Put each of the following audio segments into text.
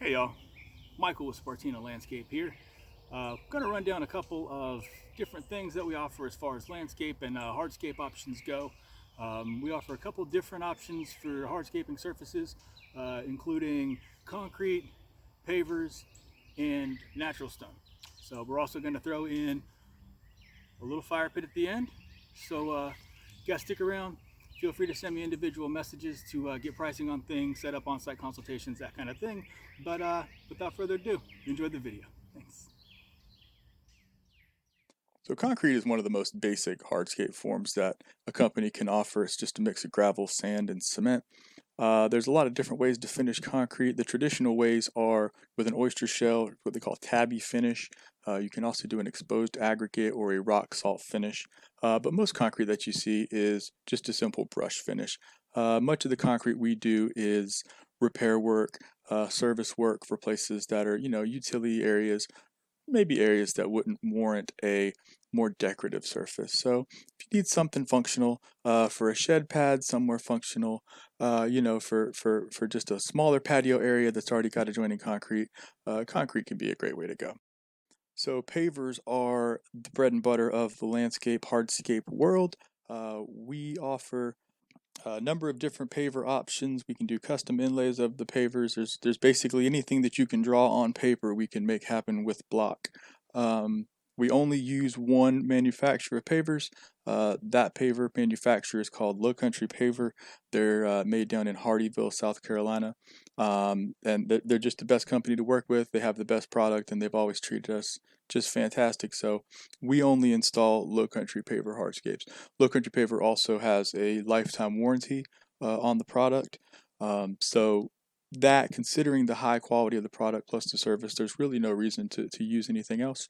Hey y'all, Michael with Spartina Landscape here. Going to run down a couple of different things that we offer as far as landscape and hardscape options go. We offer a couple different options for hardscaping surfaces, including concrete, pavers, and natural stone. So we're also going to throw in a little fire pit at the end. So you guys stick around. Feel free to send me individual messages to get pricing on things, set up on-site consultations, that kind of thing. But without further ado, enjoy the video. Thanks. So concrete is one of the most basic hardscape forms that a company can offer. It's just a mix of gravel, sand, and cement. There's a lot of different ways to finish concrete. The traditional ways are with an oyster shell, what they call tabby finish. You can also do an exposed aggregate or a rock salt finish. But most concrete that you see is just a simple brush finish. Much of the concrete we do is repair work, service work for places that are, utility areas, maybe areas that wouldn't warrant a more decorative surface. So if you need something functional for a shed pad, somewhere functional, for just a smaller patio area that's already got adjoining concrete, concrete can be a great way to go. So pavers are the bread and butter of the landscape hardscape world. We offer a number of different paver options. We can do custom inlays of the pavers. There's basically anything that you can draw on paper we can make happen with block. We only use one manufacturer of pavers. That paver manufacturer is called Low Country Paver. They're made down in Hardyville, South Carolina. And they're just the best company to work with. They have the best product, and they've always treated us just fantastic. So we only install Low Country Paver hardscapes. Low Country Paver also has a lifetime warranty on the product. So that, considering the high quality of the product plus the service, there's really no reason to use anything else.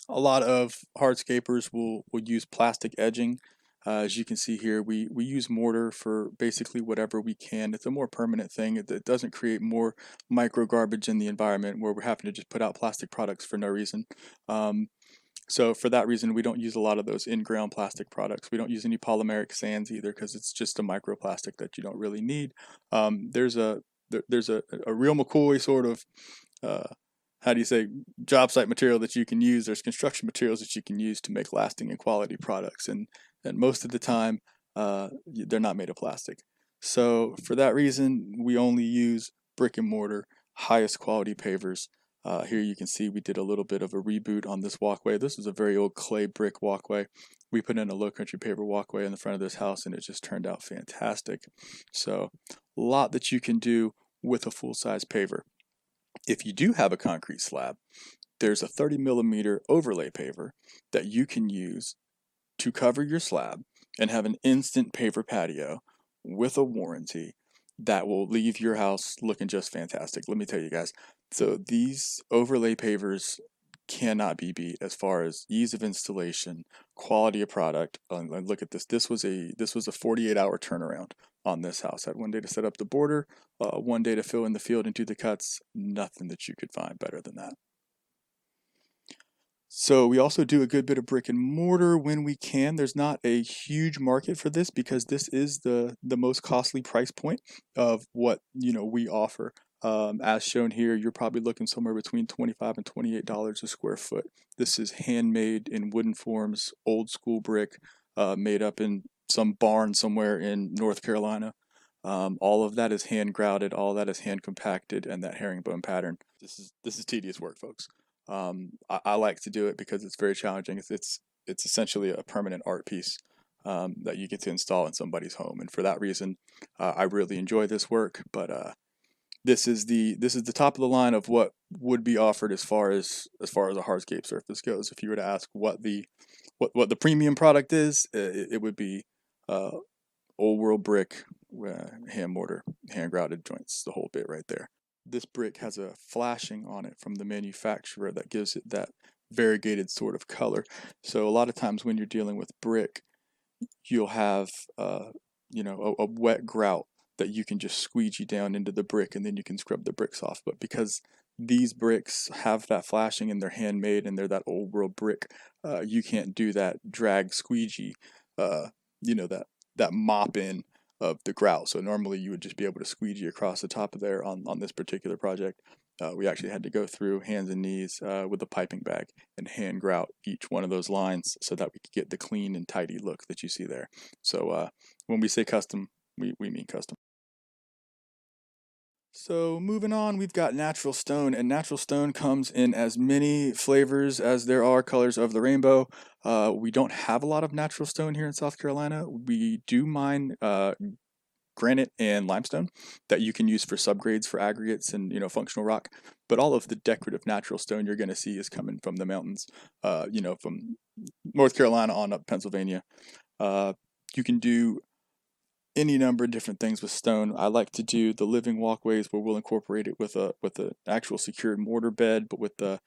A lot of hardscapers will use plastic edging. As you can see here, we use mortar for basically whatever we can. It's a more permanent thing. It doesn't create more micro garbage in the environment where we're having to just put out plastic products for no reason. So for that reason, we don't use a lot of those in-ground plastic products. We don't use any polymeric sands either because it's just a microplastic that you don't really need. There's a real McCoy sort of how do you say, job site material that you can use. There's construction materials that you can use to make lasting and quality products, and most of the time they're not made of plastic. So for that reason, we only use brick and mortar, highest quality pavers. Here you can see we did a little bit of a reboot on this walkway. This is a very old clay brick walkway. We put in a Low Country Paver walkway in the front of this house, and it just turned out fantastic. So a lot that you can do with a full-size paver. If you do have a concrete slab, there's a 30 millimeter overlay paver that you can use to cover your slab and have an instant paver patio with a warranty that will leave your house looking just fantastic. Let me tell you guys. So these overlay pavers cannot be beat as far as ease of installation, quality of product. Look at this. This was a 48-hour turnaround on this house. I had one day to set up the border, one day to fill in the field and do the cuts. Nothing that you could find better than that. So we also do a good bit of brick and mortar when we can. There's not a huge market for this because this is the most costly price point of what we offer. As shown here, you're probably looking somewhere between $25 and $28 a square foot. This is handmade in wooden forms, old school brick, made up in some barn somewhere in North Carolina. All of that is hand grouted, all that is hand compacted, and that herringbone pattern. This is tedious work, folks. I like to do it because it's very challenging. It's essentially a permanent art piece that you get to install in somebody's home, and for that reason, I really enjoy this work. But this is the top of the line of what would be offered as far as a hardscape surface goes. If you were to ask what the premium product is, it would be old world brick, hand mortar, hand grouted joints, the whole bit right there. This brick has a flashing on it from the manufacturer that gives it that variegated sort of color. So a lot of times when you're dealing with brick, you'll have a wet grout that you can just squeegee down into the brick and then you can scrub the bricks off. But because these bricks have that flashing and they're handmade and they're that old world brick, you can't do that drag squeegee, that mop in of the grout. So normally you would just be able to squeegee across the top of there on this particular project. We actually had to go through hands and knees with a piping bag and hand grout each one of those lines so that we could get the clean and tidy look that you see there. So when we say custom, we mean custom. So moving on, we've got natural stone, and natural stone comes in as many flavors as there are colors of the rainbow. We don't have a lot of natural stone here in South Carolina. We do mine granite and limestone that you can use for subgrades for aggregates and functional rock. But all of the decorative natural stone you're going to see is coming from the mountains, from North Carolina on up Pennsylvania. You can do any number of different things with stone. I like to do the living walkways where we'll incorporate it with a actual secured mortar bed, but with the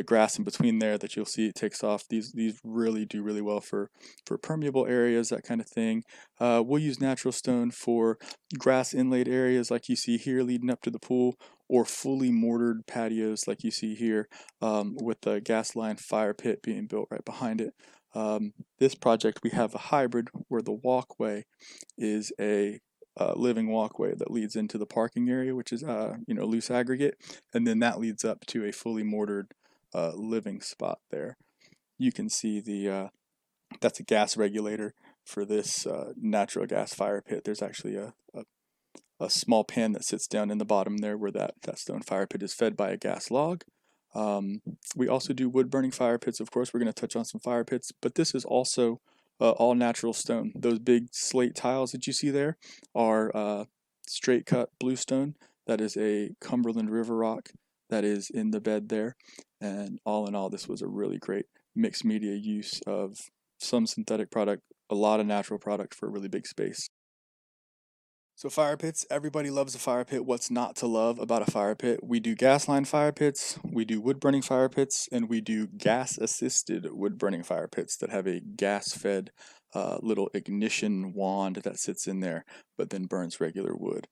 grass in between there that you'll see it takes off. These really do really well for permeable areas, that kind of thing. We'll use natural stone for grass inlaid areas like you see here leading up to the pool, or fully mortared patios like you see here, with the gas line fire pit being built right behind it. This project, we have a hybrid where the walkway is a living walkway that leads into the parking area, which is loose aggregate, and then that leads up to a fully mortared living spot there. You can see that's a gas regulator for this natural gas fire pit. There's actually a small pan that sits down in the bottom there where that stone fire pit is fed by a gas log. We also do wood burning fire pits. Of course, we're going to touch on some fire pits, but this is also all natural stone. Those big slate tiles that you see there are straight cut bluestone. That is a Cumberland River rock that is in the bed there. And all in all, this was a really great mixed media use of some synthetic product, a lot of natural product for a really big space. So fire pits, everybody loves a fire pit. What's not to love about a fire pit? We do gas line fire pits, we do wood burning fire pits, and we do gas assisted wood burning fire pits that have a gas fed little ignition wand that sits in there but then burns regular wood.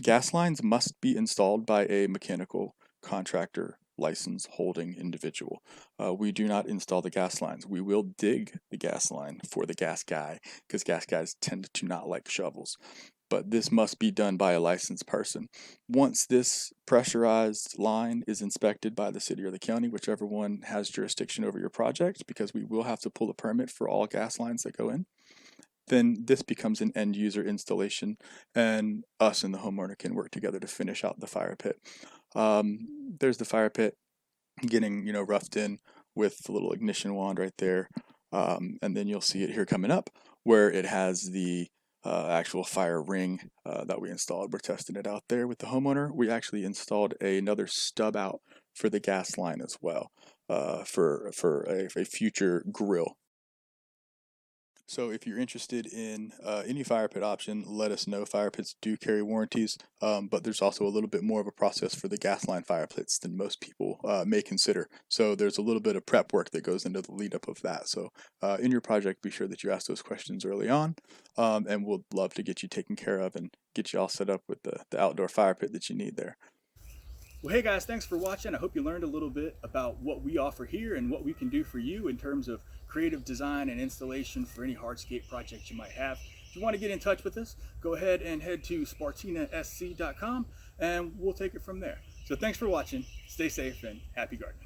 Gas lines must be installed by a mechanical contractor license holding individual. We do not install the gas lines. We will dig the gas line for the gas guy because gas guys tend to not like shovels. But this must be done by a licensed person. Once this pressurized line is inspected by the city or the county, whichever one has jurisdiction over your project, because we will have to pull a permit for all gas lines that go in, then this becomes an end user installation, and us and the homeowner can work together to finish out the fire pit. There's the fire pit getting roughed in with the little ignition wand right there, and then you'll see it here coming up where it has the actual fire ring that we installed. We're testing it out there with the homeowner. We actually installed another stub out for the gas line as well, for a future grill. So if you're interested in any fire pit option, let us know. Fire pits do carry warranties, but there's also a little bit more of a process for the gas line fire pits than most people may consider. So there's a little bit of prep work that goes into the lead up of that. So in your project, be sure that you ask those questions early on, and we'll love to get you taken care of and get you all set up with the outdoor fire pit that you need there. Well, hey guys, thanks for watching. I hope you learned a little bit about what we offer here and what we can do for you in terms of creative design and installation for any hardscape project you might have. If you want to get in touch with us, go ahead and head to spartinasc.com and we'll take it from there. So thanks for watching. Stay safe and happy gardening.